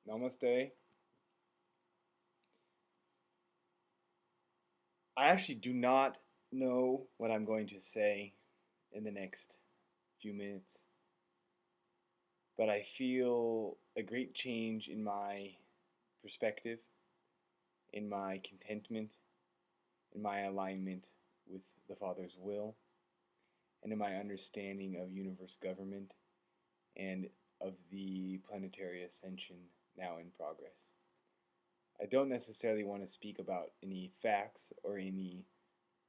Namaste. I actually do not know what I'm going to say in the next few minutes, but I feel a great change in my perspective, in my contentment, in my alignment with the Father's will, and in my understanding of universe government and of the planetary ascension now in progress. I don't necessarily want to speak about any facts or any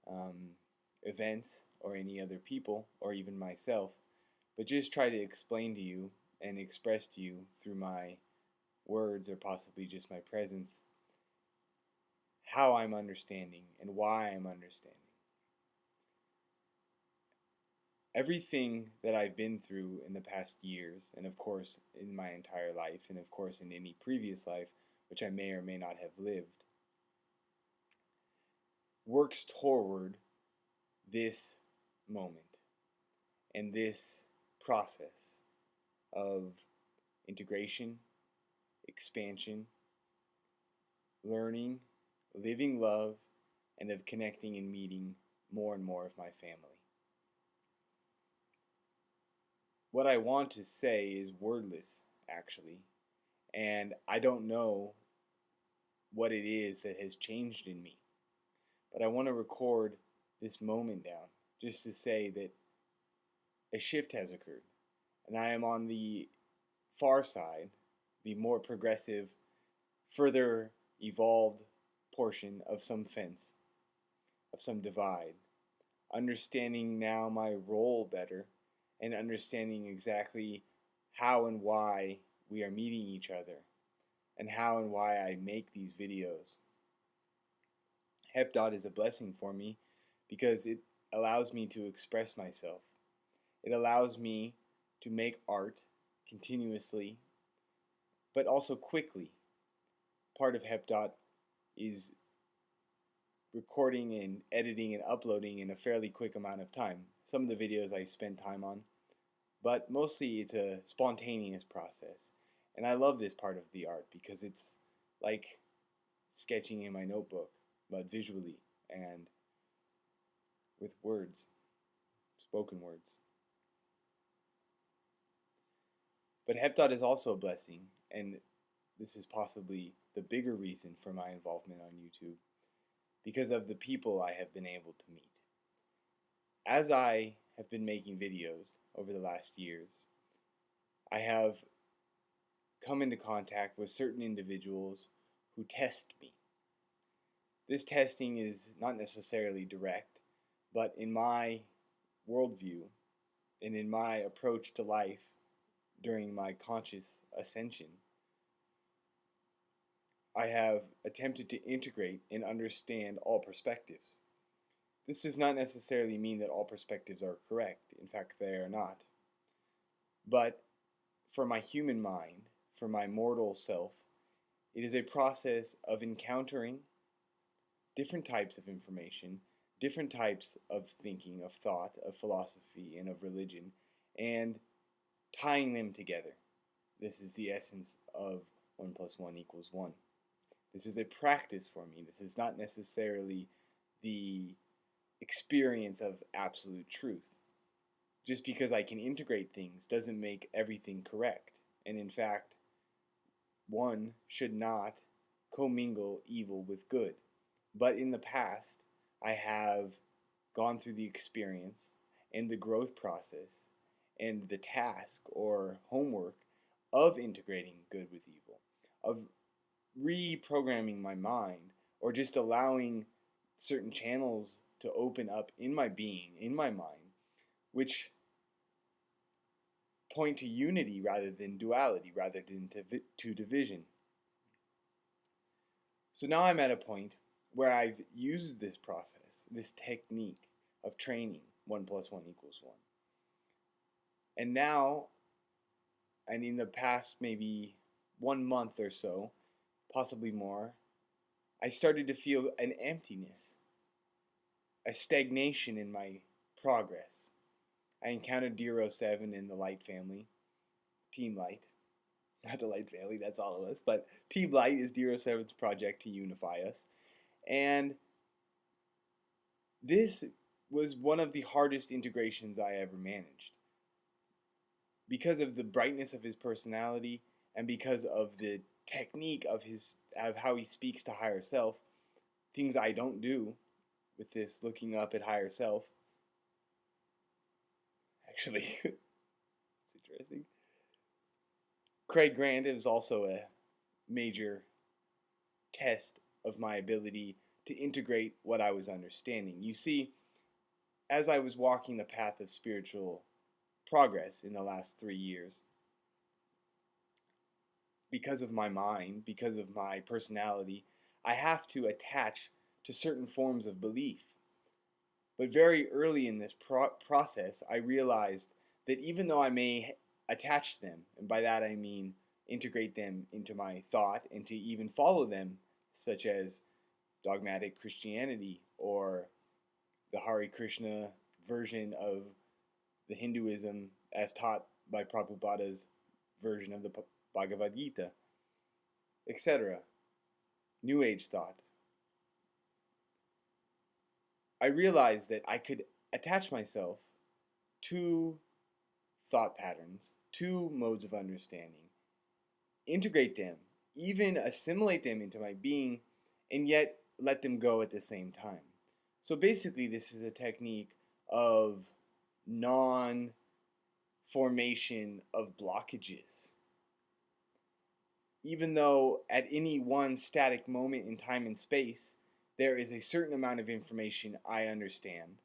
um, events or any other people or even myself, but just try to explain to you and express to you through my words or possibly just my presence how I'm understanding and why I'm understanding. Everything that I've been through in the past years, and of course in my entire life, and of course in any previous life, which I may or may not have lived, works toward this moment and this process of integration, expansion, learning, living love, and of connecting and meeting more and more of my family. What I want to say is wordless, actually, and I don't know what it is that has changed in me. But I want to record this moment down just to say that a shift has occurred, and I am on the far side, the more progressive, further evolved portion of some fence, of some divide, understanding now my role better and understanding exactly how and why we are meeting each other and how and why I make these videos. Hepdot is a blessing for me because it allows me to express myself. It allows me to make art continuously, but also quickly. Part of hepdot is recording and editing and uploading in a fairly quick amount of time. Some of the videos I spend time on, but mostly it's a spontaneous process. And I love this part of the art because it's like sketching in my notebook, but visually and with words, spoken words. But hepdot is also a blessing, and this is possibly the bigger reason for my involvement on YouTube, because of the people I have been able to meet. As I have been making videos over the last years, I have come into contact with certain individuals who test me. This testing is not necessarily direct, but in my worldview and in my approach to life during my conscious ascension, I have attempted to integrate and understand all perspectives. This does not necessarily mean that all perspectives are correct. In fact, they are not. But for my human mind, for my mortal self, it is a process of encountering different types of information, different types of thinking, of thought, of philosophy, and of religion, and tying them together. This is the essence of 1 plus 1 equals 1. This is a practice for me. This is not necessarily the experience of absolute truth. Just because I can integrate things doesn't make everything correct. And in fact, one should not commingle evil with good. But in the past, I have gone through the experience and the growth process and the task or homework of integrating good with evil, of reprogramming my mind, or just allowing certain channels to open up in my being, in my mind, which point to unity rather than duality, rather than to division. So now I'm at a point where I've used this process, this technique of training 1 plus 1 equals 1. And now, and in the past maybe 1 month or so, possibly more, I started to feel an emptiness, a stagnation in my progress. I encountered Deer 07 in the Light family, Team Light, not the Light Family, that's all of us, but Team Light is D07's project to unify us. And this was one of the hardest integrations I ever managed. Because of the brightness of his personality and because of the technique of how he speaks to higher self, things I don't do with this looking up at higher self. Actually, it's interesting. Craig Grant is also a major test of my ability to integrate what I was understanding. You see, as I was walking the path of spiritual progress in the last 3 years, because of my mind, because of my personality, I have to attach to certain forms of belief. But very early in this process, I realized that even though I may attach them, and by that I mean integrate them into my thought and to even follow them, such as dogmatic Christianity or the Hare Krishna version of the Hinduism as taught by Prabhupada's version of the Bhagavad Gita, etc. New Age thought. I realized that I could attach myself to thought patterns, to modes of understanding, integrate them, even assimilate them into my being, and yet let them go at the same time. So basically, this is a technique of non-formation of blockages. Even though at any one static moment in time and space, there is a certain amount of information I understand.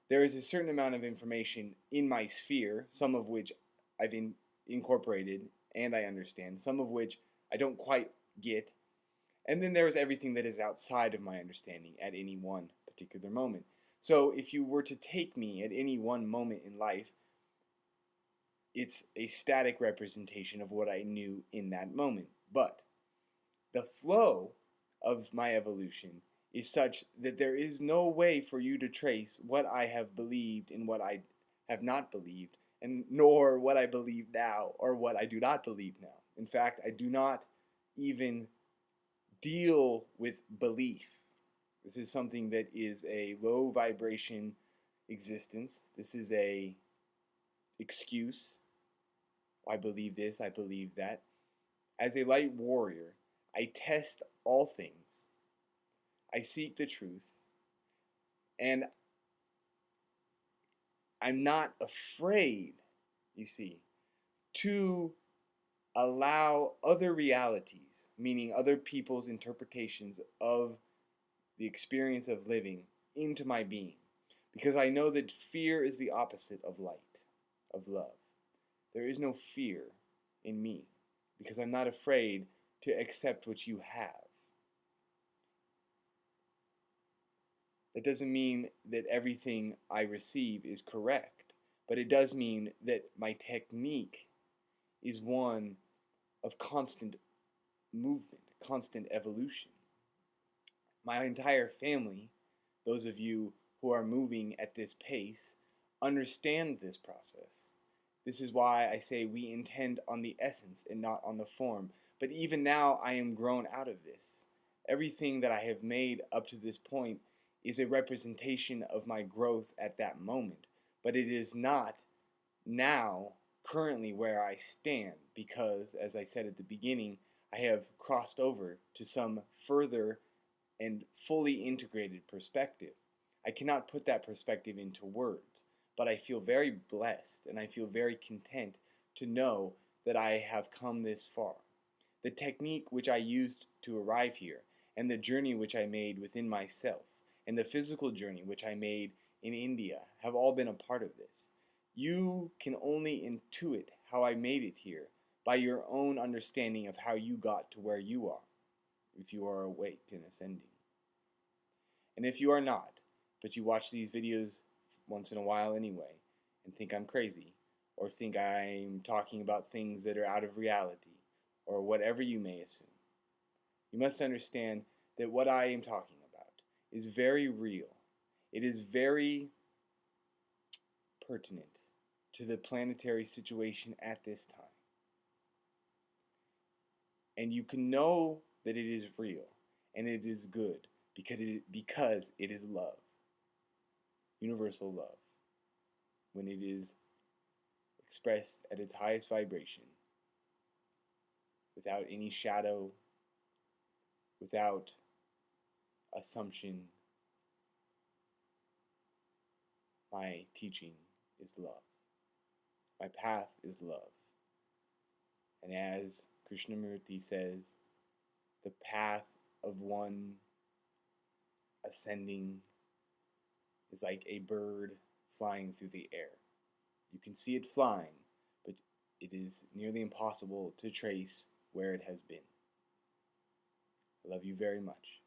There is a certain amount of information in my sphere, some of which I've incorporated and I understand, some of which I don't quite get. And then there is everything that is outside of my understanding at any one particular moment. So if you were to take me at any one moment in life, it's a static representation of what I knew in that moment. But the flow of my evolution is such that there is no way for you to trace what I have believed and what I have not believed, and nor what I believe now or what I do not believe now. In fact, I do not even deal with belief. This is something that is a low vibration existence. This is a excuse. I believe this, I believe that. As a light warrior, I test all things. I seek the truth. And I'm not afraid, you see, to allow other realities, meaning other people's interpretations of the experience of living, into my being. Because I know that fear is the opposite of light, of love. There is no fear in me, because I'm not afraid to accept what you have. That doesn't mean that everything I receive is correct, but it does mean that my technique is one of constant movement, constant evolution. My entire family, those of you who are moving at this pace, understand this process. This is why I say we intend on the essence and not on the form. But even now, I am grown out of this. Everything that I have made up to this point is a representation of my growth at that moment. But it is not now, currently, where I stand, because, as I said at the beginning, I have crossed over to some further and fully integrated perspective. I cannot put that perspective into words, but I feel very blessed and I feel very content to know that I have come this far. The technique which I used to arrive here, and the journey which I made within myself, and the physical journey which I made in India have all been a part of this. You can only intuit how I made it here by your own understanding of how you got to where you are, if you are awake and ascending. And if you are not, but you watch these videos once in a while anyway, and think I'm crazy, or think I'm talking about things that are out of reality, or whatever you may assume, you must understand that what I am talking about is very real. It is very pertinent to the planetary situation at this time. And you can know that it is real and it is good because it is love, universal love, when it is expressed at its highest vibration, without any shadow, without assumption. My teaching is love. My path is love. And as Krishnamurti says, the path of one ascending is like a bird flying through the air. You can see it flying, but it is nearly impossible to trace where it has been. I love you very much.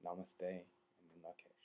Namaste and Namaste.